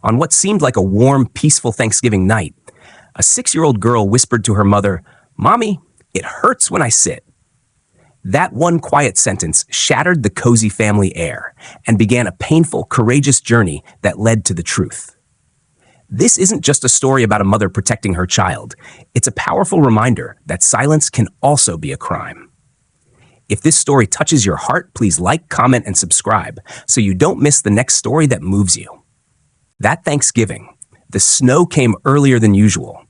On what seemed like a warm, peaceful Thanksgiving night, a 6-year-old girl whispered to her mother, "Mommy, it hurts when I sit." That one quiet sentence shattered the cozy family air and began a painful, courageous journey that led to the truth. This isn't just a story about a mother protecting her child. It's a powerful reminder that silence can also be a crime. If this story touches your heart, please like, comment, and subscribe so you don't miss the next story that moves you. That Thanksgiving, the snow came earlier than usual.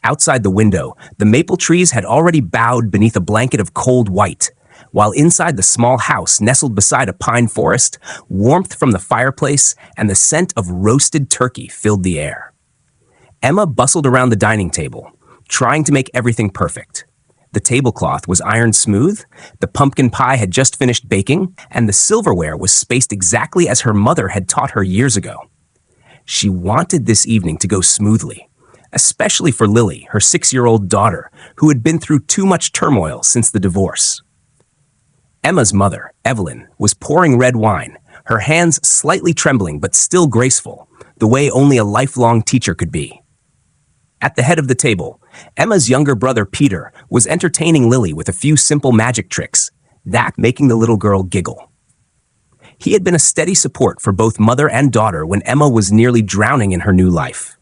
Outside the window, the maple trees had already bowed beneath a blanket of cold white, while inside the small house nestled beside a pine forest, warmth from the fireplace and the scent of roasted turkey filled the air. Emma bustled around the dining table, trying to make everything perfect. The tablecloth was ironed smooth, the pumpkin pie had just finished baking, and the silverware was spaced exactly as her mother had taught her years ago. She wanted this evening to go smoothly, especially for Lily, her 6-year-old daughter, who had been through too much turmoil since the divorce. Emma's mother, Evelyn, was pouring red wine, her hands slightly trembling but still graceful, the way only a lifelong teacher could be. At the head of the table, Emma's younger brother, Peter, was entertaining Lily with a few simple magic tricks, that making the little girl giggle. He had been a steady support for both mother and daughter when Emma was nearly drowning in her new life.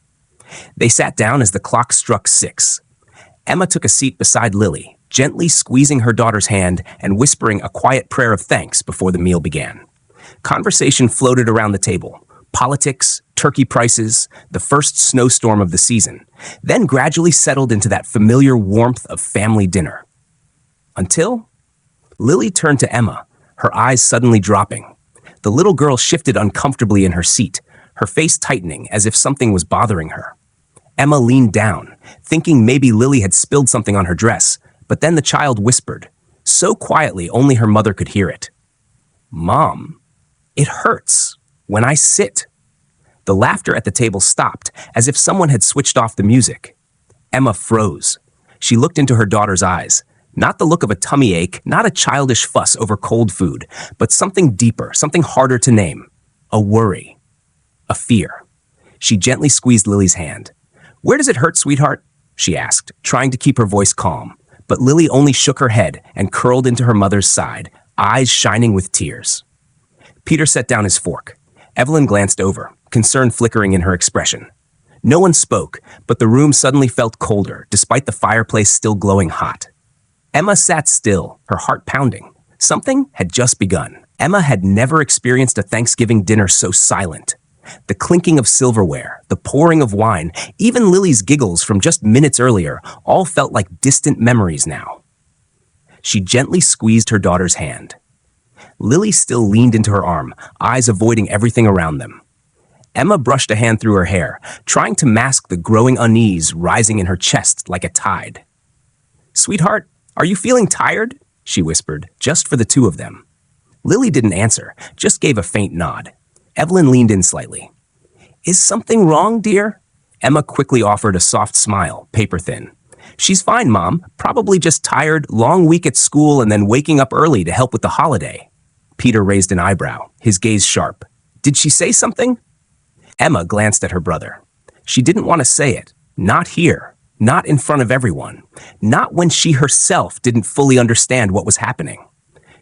They sat down as the clock struck 6. Emma took a seat beside Lily, gently squeezing her daughter's hand and whispering a quiet prayer of thanks before the meal began. Conversation floated around the table. Politics, turkey prices, the first snowstorm of the season, then gradually settled into that familiar warmth of family dinner. Until Lily turned to Emma, her eyes suddenly dropping. The little girl shifted uncomfortably in her seat, her face tightening as if something was bothering her. Emma leaned down, thinking maybe Lily had spilled something on her dress, but then the child whispered, so quietly only her mother could hear it. "Mom, it hurts when I sit." The laughter at the table stopped, as if someone had switched off the music. Emma froze. She looked into her daughter's eyes. Not the look of a tummy ache, not a childish fuss over cold food, but something deeper, something harder to name. A worry. A fear. She gently squeezed Lily's hand. "Where does it hurt, sweetheart?" she asked, trying to keep her voice calm. But Lily only shook her head and curled into her mother's side, eyes shining with tears. Peter set down his fork. Evelyn glanced over, concern flickering in her expression. No one spoke, but the room suddenly felt colder, despite the fireplace still glowing hot. Emma sat still, her heart pounding. Something had just begun. Emma had never experienced a Thanksgiving dinner so silent. The clinking of silverware, the pouring of wine, even Lily's giggles from just minutes earlier, all felt like distant memories now. She gently squeezed her daughter's hand. Lily still leaned into her arm, eyes avoiding everything around them. Emma brushed a hand through her hair, trying to mask the growing unease rising in her chest like a tide. "Sweetheart, are you feeling tired?" she whispered, just for the two of them. Lily didn't answer, just gave a faint nod. Evelyn leaned in slightly. "Is something wrong, dear?" Emma quickly offered a soft smile, paper thin. "She's fine, Mom. Probably just tired, long week at school, and then waking up early to help with the holiday." Peter raised an eyebrow, his gaze sharp. "Did she say something?" Emma glanced at her brother. She didn't want to say it. Not here. Not in front of everyone. Not when she herself didn't fully understand what was happening.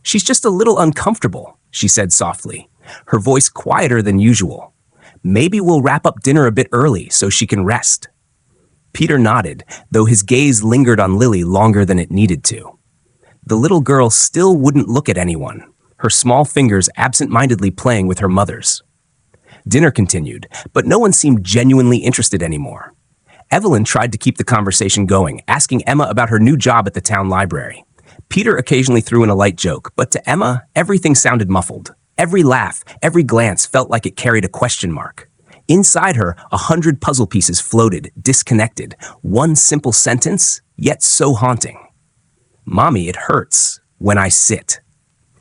"She's just a little uncomfortable," she said softly, her voice quieter than usual. "Maybe we'll wrap up dinner a bit early so she can rest." Peter nodded, though his gaze lingered on Lily longer than it needed to. The little girl still wouldn't look at anyone, her small fingers absent-mindedly playing with her mother's. Dinner continued, but no one seemed genuinely interested anymore. Evelyn tried to keep the conversation going, asking Emma about her new job at the town library. Peter occasionally threw in a light joke, but to Emma, everything sounded muffled. Every laugh, every glance felt like it carried a question mark. Inside her, 100 puzzle pieces floated, disconnected. One simple sentence, yet so haunting. "Mommy, it hurts when I sit."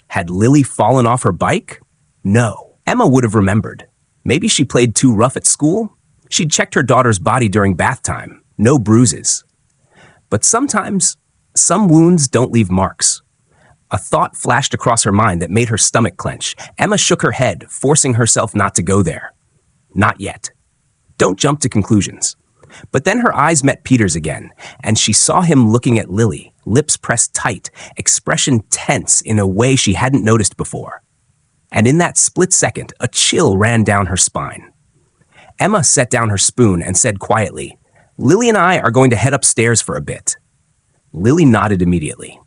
Had Lily fallen off her bike? No. Emma would have remembered. Maybe she played too rough at school? She'd checked her daughter's body during bath time. No bruises. But sometimes, some wounds don't leave marks. A thought flashed across her mind that made her stomach clench. Emma shook her head, forcing herself not to go there. Not yet. Don't jump to conclusions. But then her eyes met Peter's again, and she saw him looking at Lily, lips pressed tight, expression tense in a way she hadn't noticed before. And in that split second, a chill ran down her spine. Emma set down her spoon and said quietly, "Lily and I are going to head upstairs for a bit." Lily nodded immediately.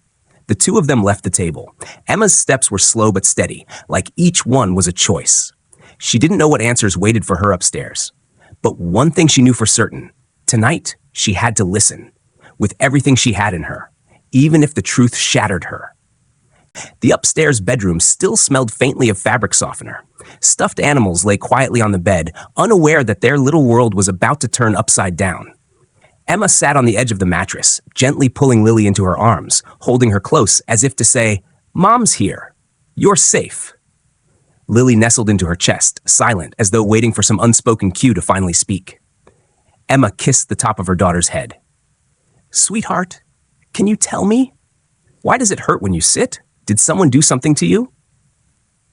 The two of them left the table. Emma's steps were slow but steady, like each one was a choice. She didn't know what answers waited for her upstairs. But one thing she knew for certain, tonight she had to listen, with everything she had in her, even if the truth shattered her. The upstairs bedroom still smelled faintly of fabric softener. Stuffed animals lay quietly on the bed, unaware that their little world was about to turn upside down. Emma sat on the edge of the mattress, gently pulling Lily into her arms, holding her close as if to say, "Mom's here. You're safe." Lily nestled into her chest, silent, as though waiting for some unspoken cue to finally speak. Emma kissed the top of her daughter's head. "Sweetheart, can you tell me? Why does it hurt when you sit? Did someone do something to you?"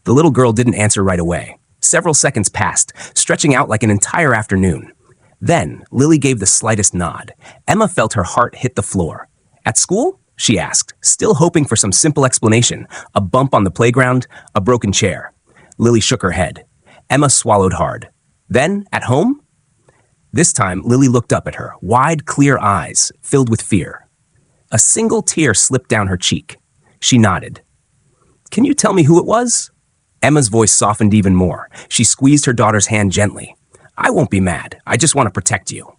The little girl didn't answer right away. Several seconds passed, stretching out like an entire afternoon. Then, Lily gave the slightest nod. Emma felt her heart hit the floor. "At school?" she asked, still hoping for some simple explanation. A bump on the playground, a broken chair. Lily shook her head. Emma swallowed hard. "Then, at home?" This time, Lily looked up at her, wide, clear eyes, filled with fear. A single tear slipped down her cheek. She nodded. "Can you tell me who it was?" Emma's voice softened even more. She squeezed her daughter's hand gently. "I won't be mad. I just want to protect you."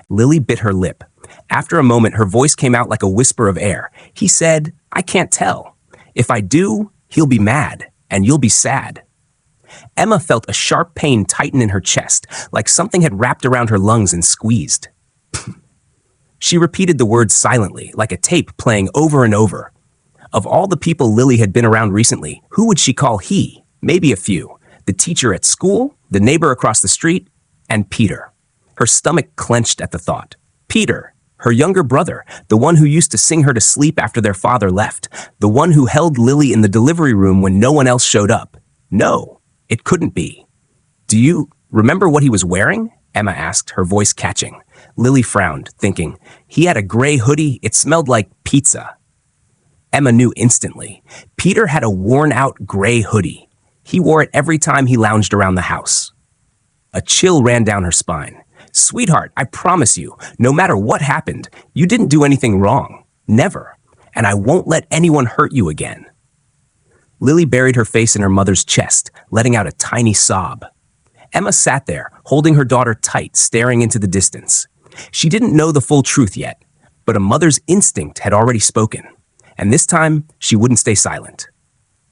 Lily bit her lip. After a moment, her voice came out like a whisper of air. "He said, I can't tell. If I do, he'll be mad, and you'll be sad." Emma felt a sharp pain tighten in her chest, like something had wrapped around her lungs and squeezed. She repeated the words silently, like a tape playing over and over. Of all the people Lily had been around recently, who would she call he? Maybe a few. The teacher at school, the neighbor across the street, and Peter. Her stomach clenched at the thought. Peter, her younger brother, the one who used to sing her to sleep after their father left, the one who held Lily in the delivery room when no one else showed up. No, it couldn't be. "Do you remember what he was wearing?" Emma asked, her voice catching. Lily frowned, thinking, "He had a gray hoodie. It smelled like pizza." Emma knew instantly. Peter had a worn-out gray hoodie. He wore it every time he lounged around the house. A chill ran down her spine. "Sweetheart, I promise you, no matter what happened, you didn't do anything wrong. Never. And I won't let anyone hurt you again." Lily buried her face in her mother's chest, letting out a tiny sob. Emma sat there, holding her daughter tight, staring into the distance. She didn't know the full truth yet, but a mother's instinct had already spoken. And this time, she wouldn't stay silent.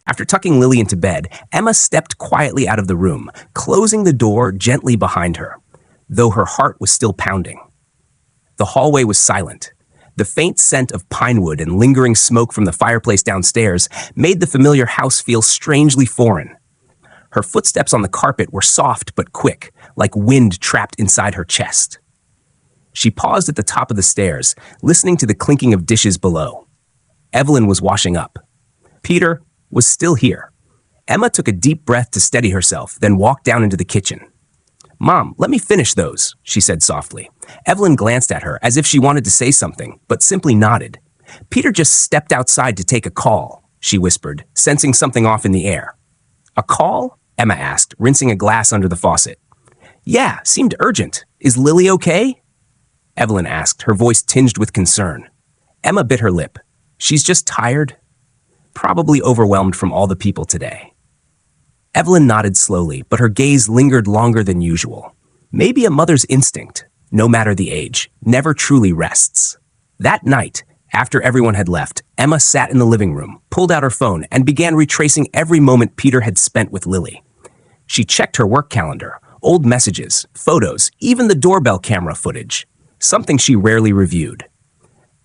After tucking Lily into bed, Emma stepped quietly out of the room, closing the door gently behind her, though her heart was still pounding. The hallway was silent. The faint scent of pine wood and lingering smoke from the fireplace downstairs made the familiar house feel strangely foreign. Her footsteps on the carpet were soft but quick, like wind trapped inside her chest. She paused at the top of the stairs, listening to the clinking of dishes below. Evelyn was washing up. Peter was still here. Emma took a deep breath to steady herself, then walked down into the kitchen. "Mom, let me finish those," she said softly. Evelyn glanced at her as if she wanted to say something, but simply nodded. "Peter just stepped outside to take a call," she whispered, sensing something off in the air. "A call?" Emma asked, rinsing a glass under the faucet. "Yeah, seemed urgent. Is Lily okay?" Evelyn asked, her voice tinged with concern. Emma bit her lip. "She's just tired. Probably overwhelmed from all the people today." Evelyn nodded slowly, but her gaze lingered longer than usual. Maybe a mother's instinct, no matter the age, never truly rests. That night, after everyone had left, Emma sat in the living room, pulled out her phone, and began retracing every moment Peter had spent with Lily. She checked her work calendar, old messages, photos, even the doorbell camera footage, something she rarely reviewed.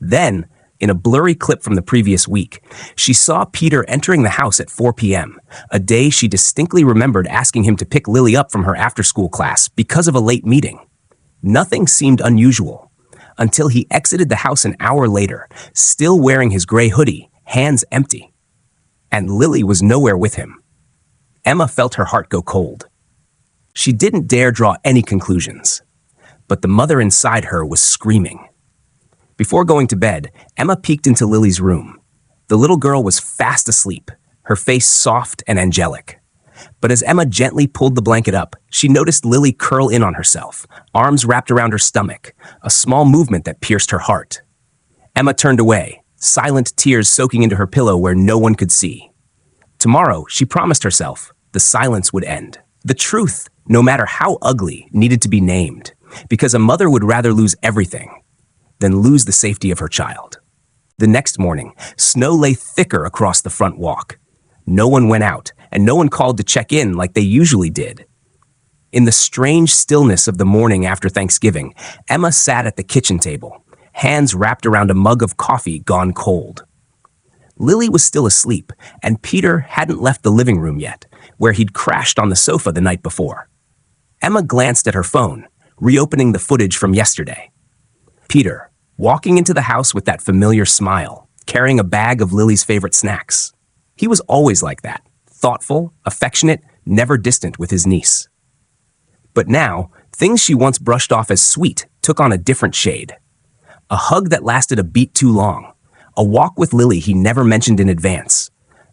Then, in a blurry clip from the previous week, she saw Peter entering the house at 4 p.m., a day she distinctly remembered asking him to pick Lily up from her after-school class because of a late meeting. Nothing seemed unusual, until he exited the house an hour later, still wearing his gray hoodie, hands empty. And Lily was nowhere with him. Emma felt her heart go cold. She didn't dare draw any conclusions, but the mother inside her was screaming. Before going to bed, Emma peeked into Lily's room. The little girl was fast asleep, her face soft and angelic. But as Emma gently pulled the blanket up, she noticed Lily curl in on herself, arms wrapped around her stomach, a small movement that pierced her heart. Emma turned away, silent tears soaking into her pillow where no one could see. Tomorrow, she promised herself, the silence would end. The truth, no matter how ugly, needed to be named, because a mother would rather lose everything than lose the safety of her child. The next morning, snow lay thicker across the front walk. No one went out, and no one called to check in like they usually did. In the strange stillness of the morning after Thanksgiving, Emma sat at the kitchen table, hands wrapped around a mug of coffee gone cold. Lily was still asleep, and Peter hadn't left the living room yet, where he'd crashed on the sofa the night before. Emma glanced at her phone, reopening the footage from yesterday. Peter, walking into the house with that familiar smile, carrying a bag of Lily's favorite snacks. He was always like that, thoughtful, affectionate, never distant with his niece. But now, things she once brushed off as sweet took on a different shade. A hug that lasted a beat too long, a walk with Lily he never mentioned in advance,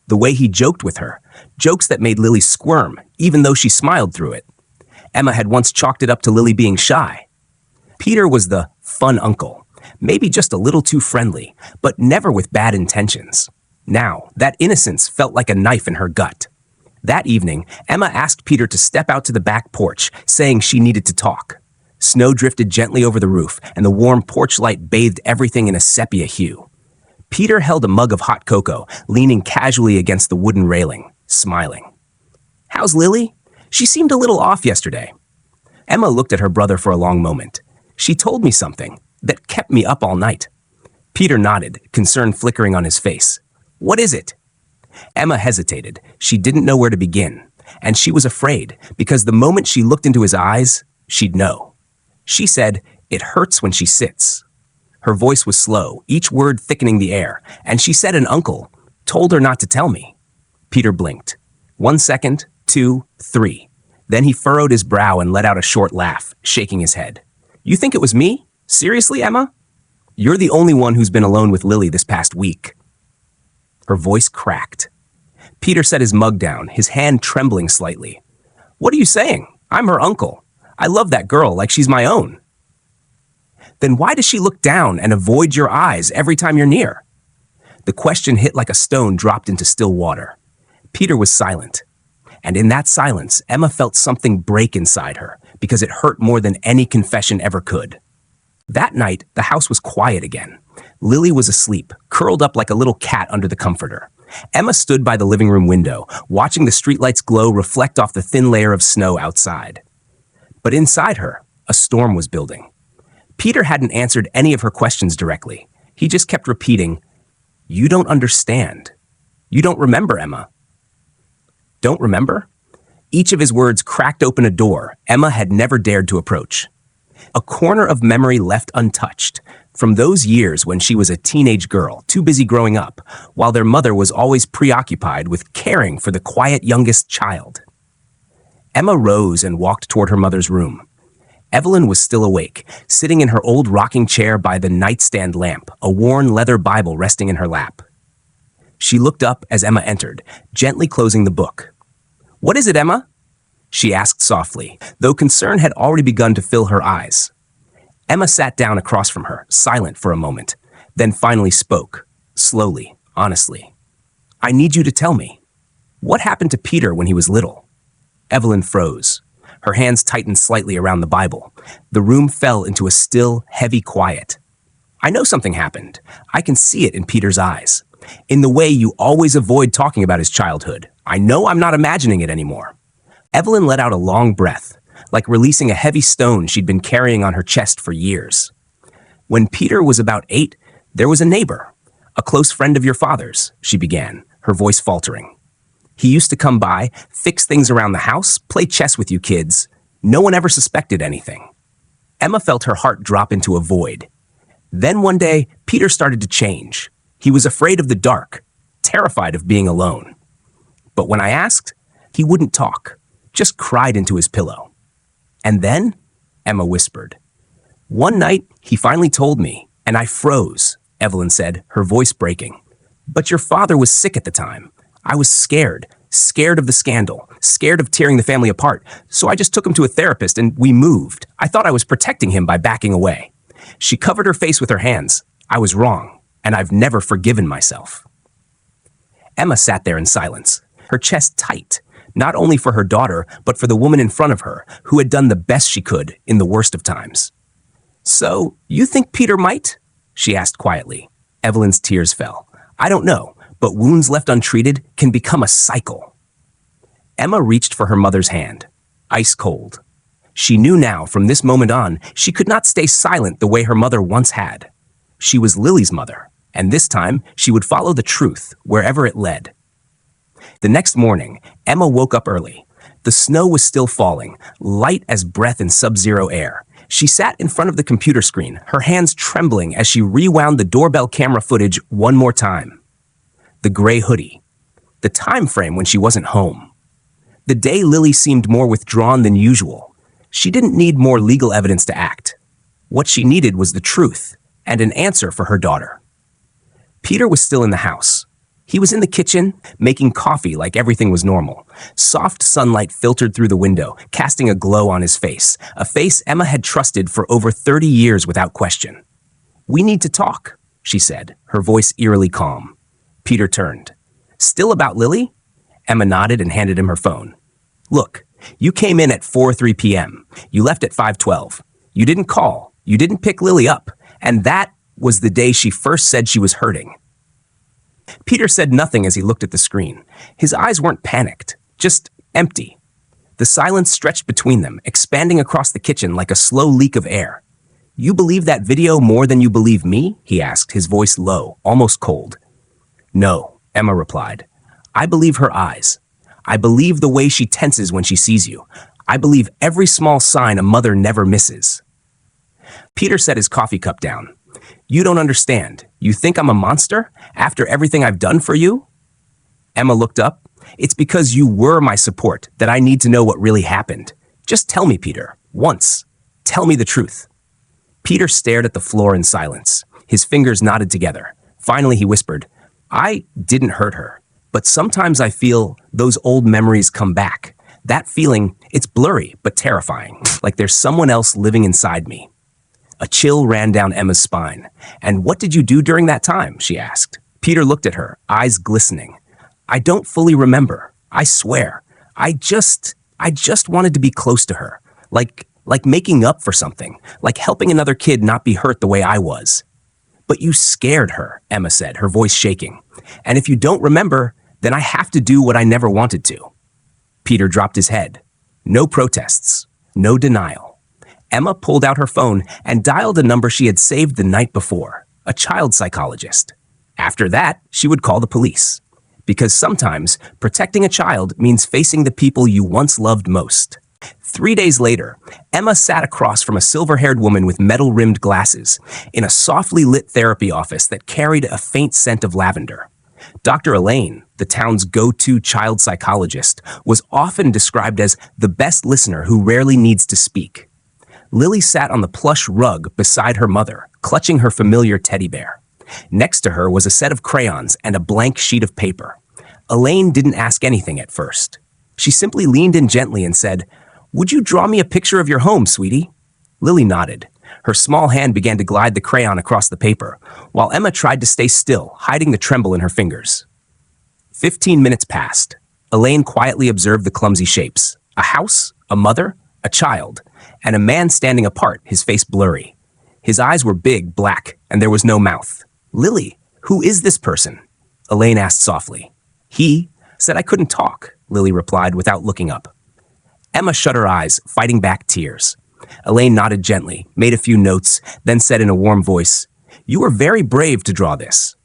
the way he joked with her, jokes that made Lily squirm, even though she smiled through it. Emma had once chalked it up to Lily being shy. Peter was the fun uncle, maybe just a little too friendly, but never with bad intentions. Now, that innocence felt like a knife in her gut. That evening, Emma asked Peter to step out to the back porch, saying she needed to talk. Snow drifted gently over the roof, and the warm porch light bathed everything in a sepia hue. Peter held a mug of hot cocoa, leaning casually against the wooden railing, smiling. "How's Lily? She seemed a little off yesterday." Emma looked at her brother for a long moment. "She told me something that kept me up all night." Peter nodded, concern flickering on his face. "What is it?" Emma hesitated. She didn't know where to begin, and she was afraid, because the moment she looked into his eyes, she'd know. She said, "It hurts when she sits." Her voice was slow, each word thickening the air, and she said an uncle told her not to tell me. Peter blinked. 1 second, 2, 3. Then he furrowed his brow and let out a short laugh, shaking his head. "You think it was me? Seriously, Emma? You're the only one who's been alone with Lily this past week." Her voice cracked. Peter set his mug down, his hand trembling slightly. "What are you saying? I'm her uncle. I love that girl like she's my own." "Then why does she look down and avoid your eyes every time you're near?" The question hit like a stone dropped into still water. Peter was silent. And in that silence, Emma felt something break inside her, because it hurt more than any confession ever could. That night, the house was quiet again. Lily was asleep, curled up like a little cat under the comforter. Emma stood by the living room window, watching the streetlight's glow reflect off the thin layer of snow outside. But inside her, a storm was building. Peter hadn't answered any of her questions directly. He just kept repeating, "You don't understand. You don't remember, Emma." Don't remember? Each of his words cracked open a door Emma had never dared to approach. A corner of memory left untouched, from those years when she was a teenage girl, too busy growing up, while their mother was always preoccupied with caring for the quiet youngest child. Emma rose and walked toward her mother's room. Evelyn was still awake, sitting in her old rocking chair by the nightstand lamp, a worn leather Bible resting in her lap. She looked up as Emma entered, gently closing the book. "What is it, Emma?" she asked softly, though concern had already begun to fill her eyes. Emma sat down across from her, silent for a moment, then finally spoke, slowly, honestly. "I need you to tell me. What happened to Peter when he was little?" Evelyn froze. Her hands tightened slightly around the Bible. The room fell into a still, heavy quiet. "I know something happened. I can see it in Peter's eyes. In the way you always avoid talking about his childhood. I know I'm not imagining it anymore." Evelyn let out a long breath, like releasing a heavy stone she'd been carrying on her chest for years. "When Peter was about 8, there was a neighbor, a close friend of your father's," she began, her voice faltering. "He used to come by, fix things around the house, play chess with you kids. No one ever suspected anything." Emma felt her heart drop into a void. Then one day, Peter started to change. He was afraid of the dark, terrified of being alone. But when I asked, he wouldn't talk, just cried into his pillow. And then, Emma whispered. One night, he finally told me, and I froze, Evelyn said, her voice breaking. But your father was sick at the time. I was scared of the scandal, scared of tearing the family apart, so I just took him to a therapist and we moved. I thought I was protecting him by backing away. She covered her face with her hands. I was wrong, and I've never forgiven myself. Emma sat there in silence, her chest tight, not only for her daughter, but for the woman in front of her, who had done the best she could in the worst of times. So, you think Peter might? She asked quietly. Evelyn's tears fell. I don't know, but wounds left untreated can become a cycle. Emma reached for her mother's hand, ice cold. She knew now, from this moment on, she could not stay silent the way her mother once had. She was Lily's mother, and this time she would follow the truth wherever it led. The next morning, Emma woke up early. The snow was still falling, light as breath in sub-zero air. She sat in front of the computer screen, her hands trembling as she rewound the doorbell camera footage one more time. The gray hoodie. The time frame when she wasn't home. The day Lily seemed more withdrawn than usual. She didn't need more legal evidence to act. What she needed was the truth and an answer for her daughter. Peter was still in the house. He was in the kitchen, making coffee like everything was normal. Soft sunlight filtered through the window, casting a glow on his face, a face Emma had trusted for over 30 years without question. We need to talk, she said, her voice eerily calm. Peter turned. Still about Lily? Emma nodded and handed him her phone. Look, you came in at 4:03 p.m. You left at 5:12. You didn't call. You didn't pick Lily up. And that was the day she first said she was hurting. Peter said nothing as he looked at the screen. His eyes weren't panicked, just empty. The silence stretched between them, expanding across the kitchen like a slow leak of air. You believe that video more than you believe me? He asked, his voice low, almost cold. No, Emma replied. I believe her eyes. I believe the way she tenses when she sees you. I believe every small sign a mother never misses. Peter set his coffee cup down. You don't understand. You think I'm a monster after everything I've done for you? Emma looked up. It's because you were my support that I need to know what really happened. Just tell me, Peter, once. Tell me the truth. Peter stared at the floor in silence. His fingers knotted together. Finally, he whispered, I didn't hurt her, but sometimes I feel those old memories come back. That feeling, it's blurry but terrifying, like there's someone else living inside me. A chill ran down Emma's spine. And what did you do during that time? She asked. Peter looked at her, eyes glistening. I don't fully remember. I swear. I just wanted to be close to her. Like making up for something. Like helping another kid not be hurt the way I was. But you scared her, Emma said, her voice shaking. And if you don't remember, then I have to do what I never wanted to. Peter dropped his head. No protests. No denial. Emma pulled out her phone and dialed a number she had saved the night before, a child psychologist. After that, she would call the police. Because sometimes, protecting a child means facing the people you once loved most. 3 days later, Emma sat across from a silver-haired woman with metal-rimmed glasses in a softly lit therapy office that carried a faint scent of lavender. Dr. Elaine, the town's go-to child psychologist, was often described as the best listener who rarely needs to speak. Lily sat on the plush rug beside her mother, clutching her familiar teddy bear. Next to her was a set of crayons and a blank sheet of paper. Elaine didn't ask anything at first. She simply leaned in gently and said, Would you draw me a picture of your home, sweetie? Lily nodded. Her small hand began to glide the crayon across the paper, while Emma tried to stay still, hiding the tremble in her fingers. 15 minutes passed. Elaine quietly observed the clumsy shapes. A house, a mother, a child, and a man standing apart, his face blurry. His eyes were big, black, and there was no mouth. Lily, who is this person? Elaine asked softly. He said I couldn't talk, Lily replied without looking up. Emma shut her eyes, fighting back tears. Elaine nodded gently, made a few notes, then said in a warm voice, You were very brave to draw this.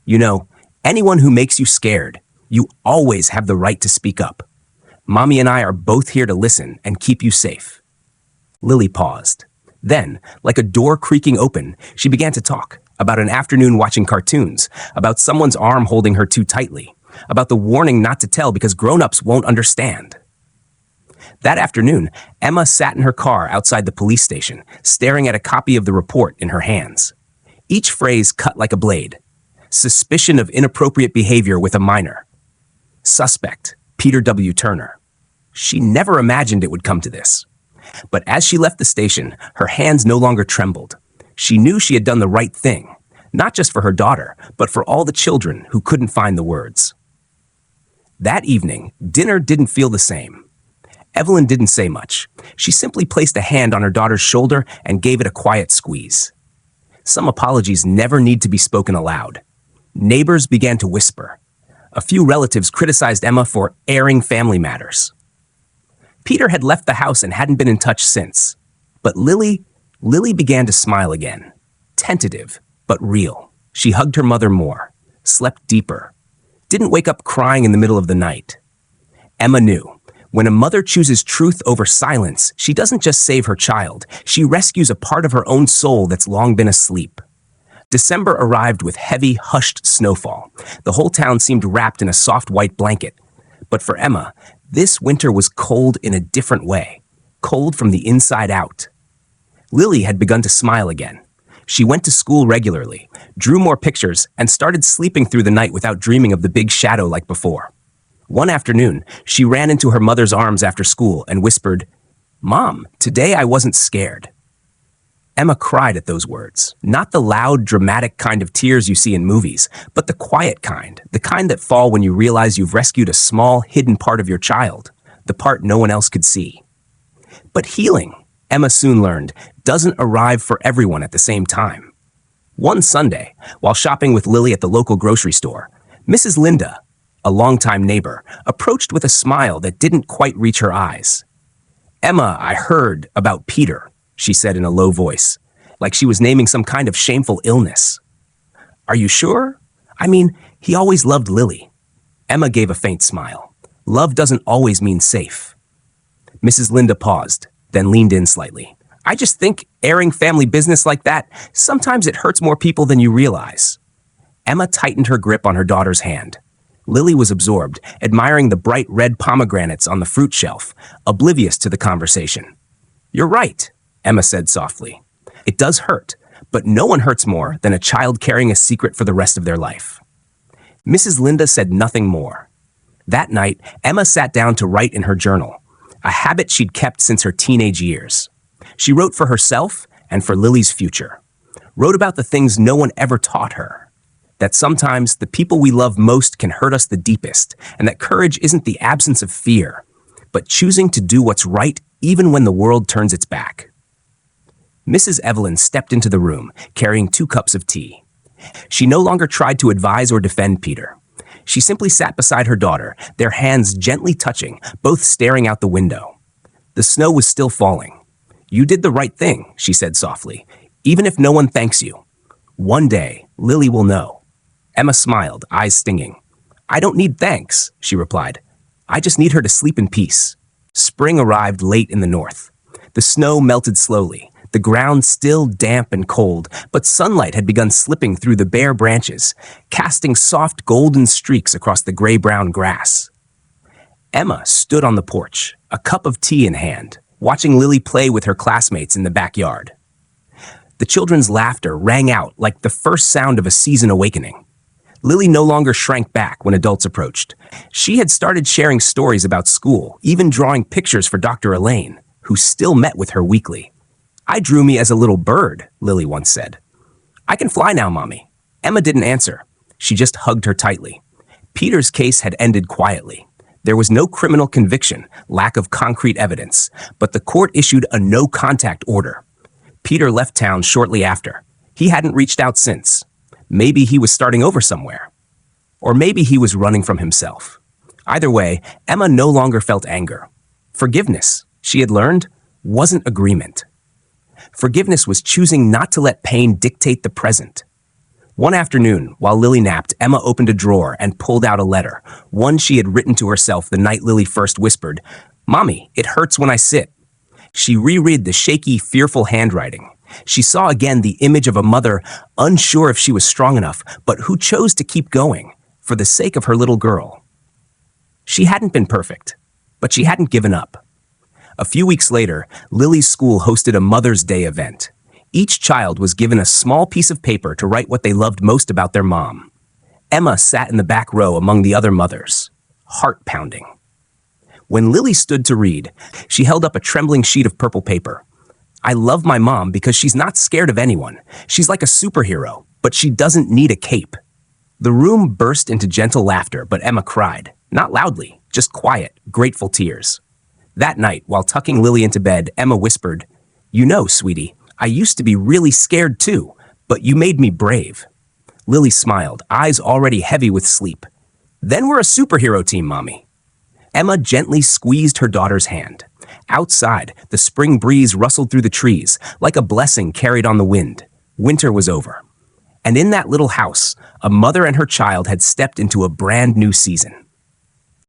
You know, anyone who makes you scared, you always have the right to speak up. Mommy and I are both here to listen and keep you safe. Lily paused. Then, like a door creaking open, she began to talk about an afternoon watching cartoons, about someone's arm holding her too tightly, about the warning not to tell because grown-ups won't understand. That afternoon, Emma sat in her car outside the police station, staring at a copy of the report in her hands. Each phrase cut like a blade. Suspicion of inappropriate behavior with a minor. Suspect, Peter W. Turner. She never imagined it would come to this. But as she left the station, her hands no longer trembled. She knew she had done the right thing, not just for her daughter, but for all the children who couldn't find the words. That evening, dinner didn't feel the same. Evelyn didn't say much. She simply placed a hand on her daughter's shoulder and gave it a quiet squeeze. Some apologies never need to be spoken aloud. Neighbors began to whisper. A few relatives criticized Emma for airing family matters. Peter had left the house and hadn't been in touch since. But Lily began to smile again. Tentative, but real. She hugged her mother more, slept deeper, didn't wake up crying in the middle of the night. Emma knew, when a mother chooses truth over silence, she doesn't just save her child, she rescues a part of her own soul that's long been asleep. December arrived with heavy, hushed snowfall. The whole town seemed wrapped in a soft white blanket. But for Emma, this winter was cold in a different way, cold from the inside out. Lily had begun to smile again. She went to school regularly, drew more pictures, and started sleeping through the night without dreaming of the big shadow like before. One afternoon, she ran into her mother's arms after school and whispered, "Mom, today I wasn't scared." Emma cried at those words, not the loud, dramatic kind of tears you see in movies, but the quiet kind, the kind that fall when you realize you've rescued a small, hidden part of your child, the part no one else could see. But healing, Emma soon learned, doesn't arrive for everyone at the same time. One Sunday, while shopping with Lily at the local grocery store, Mrs. Linda, a longtime neighbor, approached with a smile that didn't quite reach her eyes. "Emma, I heard about Peter," she said in a low voice, like she was naming some kind of shameful illness. "Are you sure? I mean, he always loved Lily." Emma gave a faint smile. Love doesn't always mean safe. Mrs. Linda paused, then leaned in slightly. "I just think airing family business like that, sometimes it hurts more people than you realize." Emma tightened her grip on her daughter's hand. Lily was absorbed, admiring the bright red pomegranates on the fruit shelf, oblivious to the conversation. "You're right," Emma said softly. "It does hurt, but no one hurts more than a child carrying a secret for the rest of their life." Mrs. Linda said nothing more. That night, Emma sat down to write in her journal, a habit she'd kept since her teenage years. She wrote for herself and for Lily's future. Wrote about the things no one ever taught her. That sometimes the people we love most can hurt us the deepest, and that courage isn't the absence of fear, but choosing to do what's right even when the world turns its back. Mrs. Evelyn stepped into the room, carrying 2 cups of tea. She no longer tried to advise or defend Peter. She simply sat beside her daughter, their hands gently touching, both staring out the window. The snow was still falling. "You did the right thing," she said softly, "even if no one thanks you. One day, Lily will know." Emma smiled, eyes stinging. "I don't need thanks," she replied. "I just need her to sleep in peace." Spring arrived late in the north. The snow melted slowly, the ground still damp and cold, but sunlight had begun slipping through the bare branches, casting soft golden streaks across the gray-brown grass. Emma stood on the porch, a cup of tea in hand, watching Lily play with her classmates in the backyard. The children's laughter rang out like the first sound of a season awakening. Lily no longer shrank back when adults approached. She had started sharing stories about school, even drawing pictures for Dr. Elaine, who still met with her weekly. "I drew me as a little bird," Lily once said. "I can fly now, Mommy." Emma didn't answer. She just hugged her tightly. Peter's case had ended quietly. There was no criminal conviction, lack of concrete evidence, but the court issued a no-contact order. Peter left town shortly after. He hadn't reached out since. Maybe he was starting over somewhere. Or maybe he was running from himself. Either way, Emma no longer felt anger. Forgiveness, she had learned, wasn't agreement. Forgiveness was choosing not to let pain dictate the present. One afternoon, while Lily napped, Emma opened a drawer and pulled out a letter, one she had written to herself the night Lily first whispered, "Mommy, it hurts when I sit." She reread the shaky, fearful handwriting. She saw again the image of a mother unsure if she was strong enough, but who chose to keep going for the sake of her little girl. She hadn't been perfect, but she hadn't given up. A few weeks later, Lily's school hosted a Mother's Day event. Each child was given a small piece of paper to write what they loved most about their mom. Emma sat in the back row among the other mothers, heart pounding. When Lily stood to read, she held up a trembling sheet of purple paper. I love my mom because she's not scared of anyone. She's like a superhero, but she doesn't need a cape. The room burst into gentle laughter, but Emma cried. Not loudly, just quiet, grateful tears. That night, while tucking Lily into bed, Emma whispered, "You know, sweetie, I used to be really scared too, but you made me brave." Lily smiled, eyes already heavy with sleep. "Then we're a superhero team, Mommy." Emma gently squeezed her daughter's hand. Outside, the spring breeze rustled through the trees, like a blessing carried on the wind. Winter was over. And in that little house, a mother and her child had stepped into a brand new season.